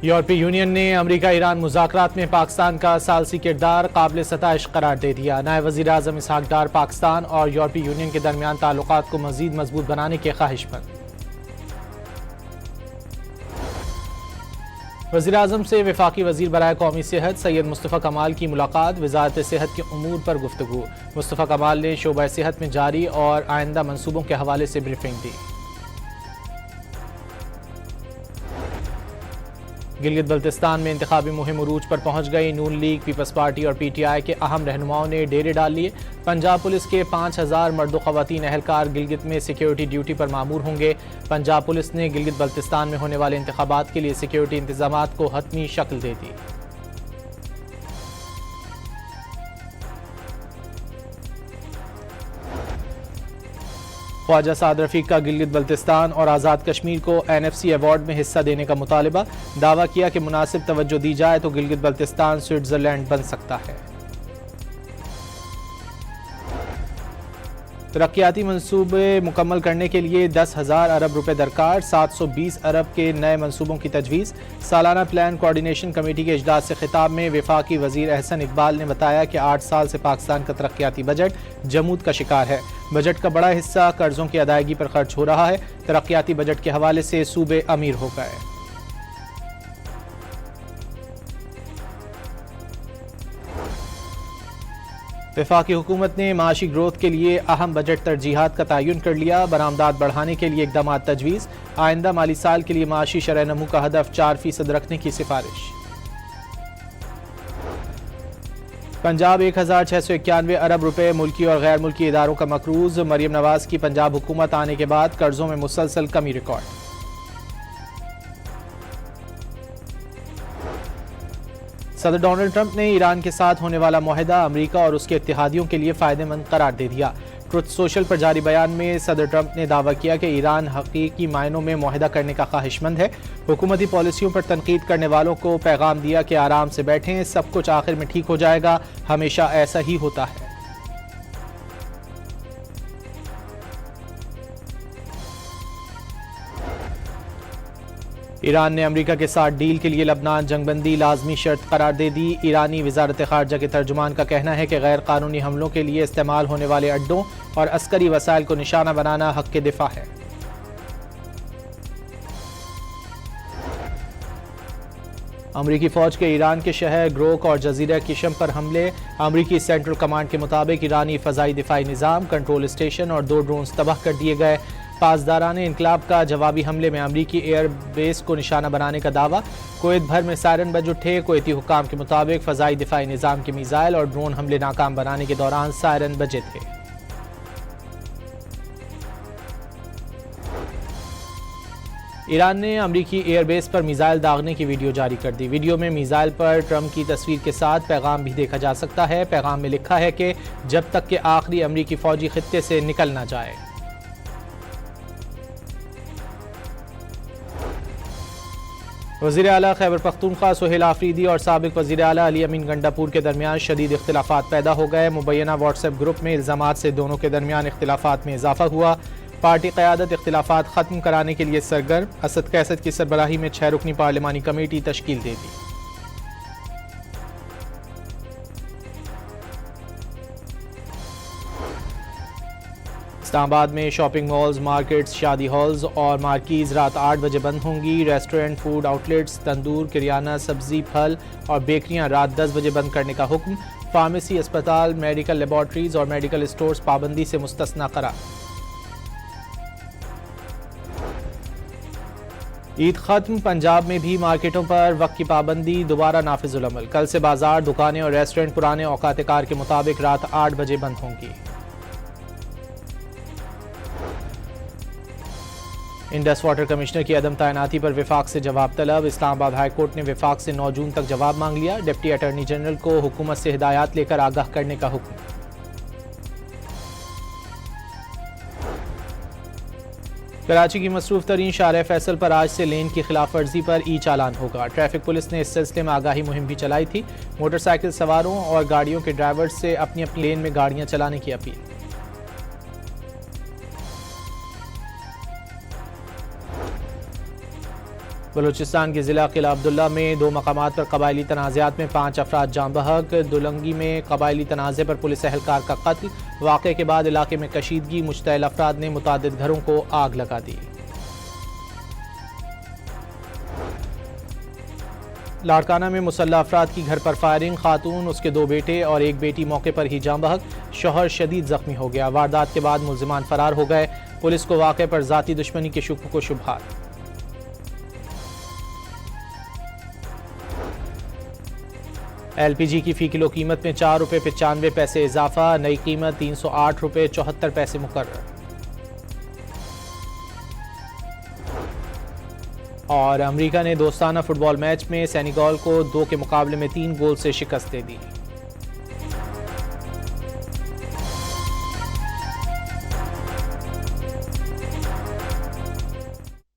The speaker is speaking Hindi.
यूरोपीय यूनियन ने अमरीका ईरान मुज़ाकरात में पाकिस्तान का सालसी किरदार काबिल सताइश करार दे दिया। नायब वज़ीर आज़म इसहाक डार पाकिस्तान और यूरोपीय यूनियन के दरमियान ताल्लुकात को मज़ीद मजबूत बनाने के ख्वाहिशमंद। वज़ीर आज़म से वफाकी वज़ीर बराए कौमी सेहत सैयद मुस्तफ़ा कमाल की मुलाकात, वज़ारत सेहत के उमूर पर गुफ्तगू। मुस्तफ़ा कमाल ने शोबा सेहत में जारी और आइंदा मनसूबों के हवाले से ब्रीफिंग दी। गिलगित बल्तिस्तान में इंतखाबी मुहिम उरूज पर पहुंच गई। नून लीग, पीपल्स पार्टी और PTI के अहम रहनुमाओं ने डेरे डाल लिए। पंजाब पुलिस के 5000 मर्द ख़वातीन एहलकार गिलगित में सिक्योरिटी ड्यूटी पर मामूर होंगे। पंजाब पुलिस ने गिलगित बल्तिस्तान में होने वाले इंतखाबात के लिए सिक्योरिटी इंतजामात को हतमी शक्ल दे दी। ख्वाजा साद रफीक का गिलगित बल्तिस्तान और आज़ाद कश्मीर को NFC अवार्ड में हिस्सा देने का मुतालबा। दावा किया कि मुनासिब तवज्जो दी जाए तो गिलगित बल्तिस्तान स्विट्जरलैंड बन सकता है। तरक्याती मंसूबे मुकम्मल करने के लिए 10,000 अरब रुपए दरकार, 720 अरब के नए मंसूबों की तजवीज़। सालाना प्लान कोऑर्डिनेशन कमेटी के इजलास से खिताब में वफाकी वजीर अहसन इकबाल ने बताया कि 8 साल से पाकिस्तान का तरक्याती बजट जमूद का शिकार है। बजट का बड़ा हिस्सा कर्जों की अदायगी पर खर्च हो रहा है। तरक्याती बजट के हवाले से सूबे अमीर हो गए। वफाकी हुकूमत ने माशी ग्रोथ के लिए अहम बजट तरजीहात का तयन कर लिया। बरामदात बढ़ाने के लिए इकदाम तजवीज़। आइंदा माली साल के लिए माशी शरह नमू का हदफ 4% रखने की सिफारिश। पंजाब 1691 अरब रुपए मुल्की और गैर मुल्की इदारों का मकरूज। मरियम नवाज की पंजाब हुकूमत आने के बाद कर्जों में मुसलसल कमी रिकॉर्ड। सदर डोनाल्ड ट्रंप ने ईरान के साथ होने वाला मुआहदा अमरीका और उसके इत्तेहादियों के लिए फ़ायदेमंद करार दे दिया। ट्रुथ सोशल पर जारी बयान में सदर ट्रंप ने दावा किया कि ईरान हकीकी मायनों में मुआहदा करने का ख्वाहिशमंद है। हुकूमती पॉलिसियों पर तनकीद करने वालों को पैगाम दिया कि आराम से बैठें, सब कुछ आखिर में ठीक हो जाएगा, हमेशा ऐसा ही होता है। ईरान ने अमरीका के साथ डील के लिए लबनान जंगबंदी लाजमी शर्त करार दे दी। ईरानी वजारत खारजा के तर्जुमान का कहना है कि गैर कानूनी हमलों के लिए इस्तेमाल होने वाले अड्डों और अस्करी वसाइल को निशाना बनाना हक के दिफा है। अमरीकी फौज के ईरान के शहर ग्रोक और जजीरा किशम पर हमले। अमरीकी सेंट्रल कमांड के मुताबिक ईरानी फ़ज़ाई दिफाई निज़ाम, कंट्रोल स्टेशन और 2 ड्रोन्स तबाह कर दिए गए। पासदारान इनकलाब का जवाबी हमले में अमरीकी एयर बेस को निशाना बनाने का दावा। कुवैत भर में सायरन बज उठे। कुवैती हुक्काम के मुताबिक फ़ज़ाई दिफाई निज़ाम के मिसाइल और ड्रोन हमले नाकाम बनाने के दौरान सायरन बजे थे। ईरान ने अमरीकी एयरबेस पर मिसाइल दागने की वीडियो जारी कर दी। वीडियो में मिसाइल पर ट्रंप की तस्वीर के साथ पैगाम भी देखा जा सकता है। पैगाम में लिखा है कि जब तक कि आखिरी अमरीकी फौजी खित्ते से निकल ना जाए। वज़ीर आला खैबर पख्तूनख्वा सुहेल आफरीदी और साबिक वज़ीर आला अली अमीन गंडापुर के दरमियान शदीद इख्तिलाफात पैदा हो गए। मुबैना व्हाट्सएप ग्रुप में इल्ज़ामात से दोनों के दरमियान इख्तिलाफात में इजाफा हुआ। पार्टी क़यादत इख्तिलाफात ख़त्म कराने के लिए सरगर्म। असद कैसद की सरबराही में 6 रुकनी पार्लिमानी कमेटी तश्कील दे दी। इस्लामाबाद में शॉपिंग मॉल्स, मार्केट्स, शादी हॉल्स और मार्कीज़ रात 8 बजे बंद होंगी। रेस्टोरेंट, फूड आउटलेट्स, तंदूर, किरियाना, सब्जी, फल और बेकरियां रात 10 बजे बंद करने का हुक्म। फार्मेसी, अस्पताल, मेडिकल लेबॉर्ट्रीज और मेडिकल स्टोर्स पाबंदी से मुस्तस्ना करार। ईद खत्म, पंजाब में भी मार्केटों पर वक्त की पाबंदी दोबारा नाफिजुल अमल। कल से बाजार, दुकानें और रेस्टोरेंट पुराने औकात कार के मुताबिक रात 8 बजे बंद होंगी। इंडस वाटर कमिश्नर की अदम तैनाती पर विफाक से जवाब तलब। इस्लामाबाद हाई कोर्ट ने विफाक से 9 जून तक जवाब मांग लिया। डिप्टी अटॉर्नी जनरल को हुकूमत से हिदायत लेकर आगाह करने का हुक्म। कराची की मसरूफ तरीन शारह फैसल पर आज से लेन की खिलाफ वर्जी पर ई चालान होगा। ट्रैफिक पुलिस ने इस सिलसिले में आगाही मुहिम भी चलाई थी। मोटरसाइकिल सवारों और गाड़ियों के ड्राइवर्स से अपनी अपनी लेन में गाड़ियां चलाने की अपील। बलूचिस्तान के ज़िला किला अब्दुल्ला में 2 मकामात पर कबायली तनाज़ात में 5 अफराद जाँ बहक। दुलंगी में कबायली तनाज़े पर पुलिस एहलकार का कत्ल। वाक़े के बाद इलाके में कशीदगी, मुश्तइल अफराद ने मुतादिद घरों को आग लगा दी। लाड़काना में मुसल्लह अफराद की घर पर फायरिंग। खातून, उसके 2 बेटे और 1 बेटी मौके पर ही जाँ बहक। शौहर शदीद जख्मी हो गया। वारदात के बाद मुल्जिमान फरार हो गए। पुलिस को वाक़े पर ज़ाती दुश्मनी के शुक्र को शुबहात। LPG की फ़ी किलो कीमत में 4 रुपये 95 पैसे इजाफा। नई कीमत 308 रुपये 74 पैसे मुकर्रर। और अमेरिका ने दोस्ताना फुटबॉल मैच में सेनेगल को 2 के मुकाबले में 3 गोल से शिकस्त दे दी।